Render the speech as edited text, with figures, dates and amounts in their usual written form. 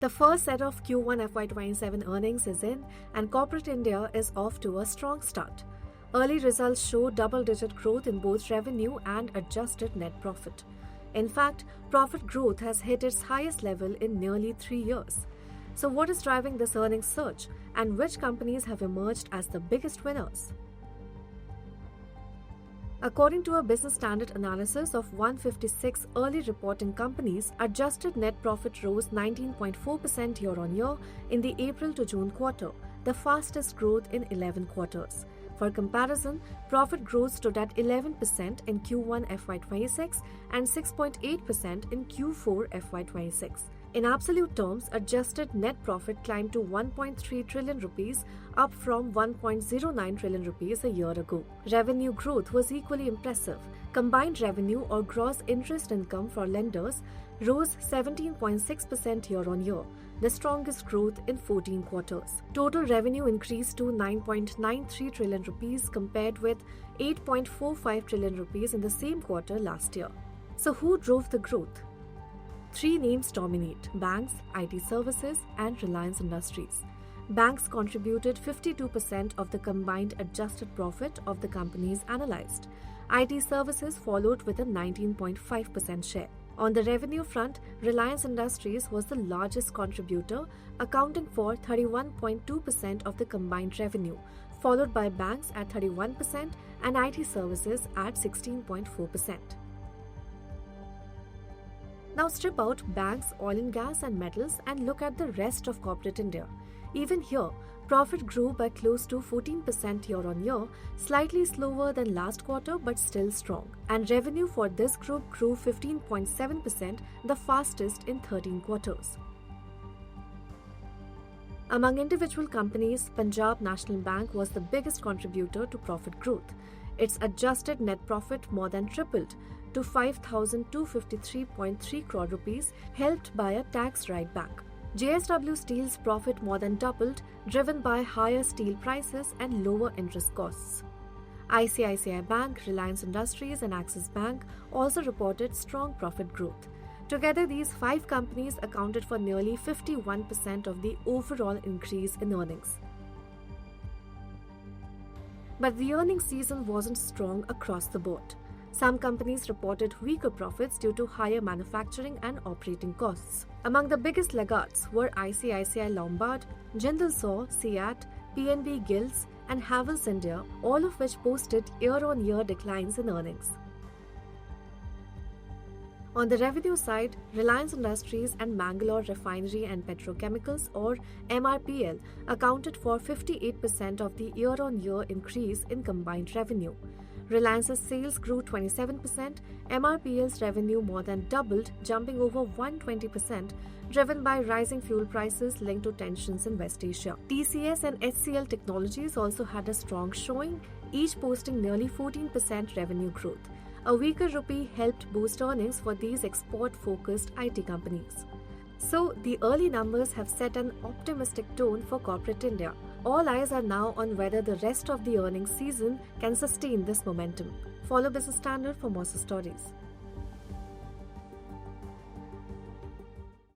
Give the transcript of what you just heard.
The first set of Q1 FY27 earnings is in, and corporate India is off to a strong start. Early results show double-digit growth in both revenue and adjusted net profit. In fact, profit growth has hit its highest level in nearly 3 years. So what is driving this earnings surge, and which companies have emerged as the biggest winners? According to a business standard analysis of 156 early reporting companies, adjusted net profit rose 19.4% year-on-year in the April to June quarter, the fastest growth in 11 quarters. For comparison, profit growth stood at 11% in Q1 FY26 and 6.8% in Q4 FY26. In absolute terms, adjusted net profit climbed to 1.3 trillion rupees, up from 1.09 trillion rupees a year ago. Revenue growth was equally impressive. Combined revenue or gross interest income for lenders rose 17.6% year-on-year, the strongest growth in 14 quarters. Total revenue increased to 9.93 trillion rupees compared with 8.45 trillion rupees in the same quarter last year. So who drove the growth? 3 names dominate: banks, IT services, and Reliance Industries. Banks contributed 52% of the combined adjusted profit of the companies analyzed. IT services followed with a 19.5% share. On the revenue front, Reliance Industries was the largest contributor, accounting for 31.2% of the combined revenue, followed by banks at 31% and IT services at 16.4%. Now strip out banks, oil and gas and metals and look at the rest of corporate India. Even here, profit grew by close to 14% year-on-year, slightly slower than last quarter but still strong. And revenue for this group grew 15.7%, the fastest in 13 quarters. Among individual companies, Punjab National Bank was the biggest contributor to profit growth. Its adjusted net profit more than tripled to 5,253.3 crore rupees, helped by a tax write-back. JSW Steel's profit more than doubled, driven by higher steel prices and lower interest costs. ICICI Bank, Reliance Industries and Axis Bank also reported strong profit growth. Together, these 5 companies accounted for nearly 51% of the overall increase in earnings. But the earnings season wasn't strong across the board. Some companies reported weaker profits due to higher manufacturing and operating costs. Among the biggest laggards were ICICI Lombard, Jindal Saw, SEAT, PNB Gills, and Havells India, all of which posted year-on-year declines in earnings. On the revenue side, Reliance Industries and Mangalore Refinery and Petrochemicals or MRPL accounted for 58% of the year-on-year increase in combined revenue. Reliance's sales grew 27%, MRPL's revenue more than doubled, jumping over 120%, driven by rising fuel prices linked to tensions in West Asia. TCS and HCL Technologies also had a strong showing, each posting nearly 14% revenue growth. A weaker rupee helped boost earnings for these export-focused IT companies. So, the early numbers have set an optimistic tone for corporate India. All eyes are now on whether the rest of the earnings season can sustain this momentum. Follow Business Standard for more stories.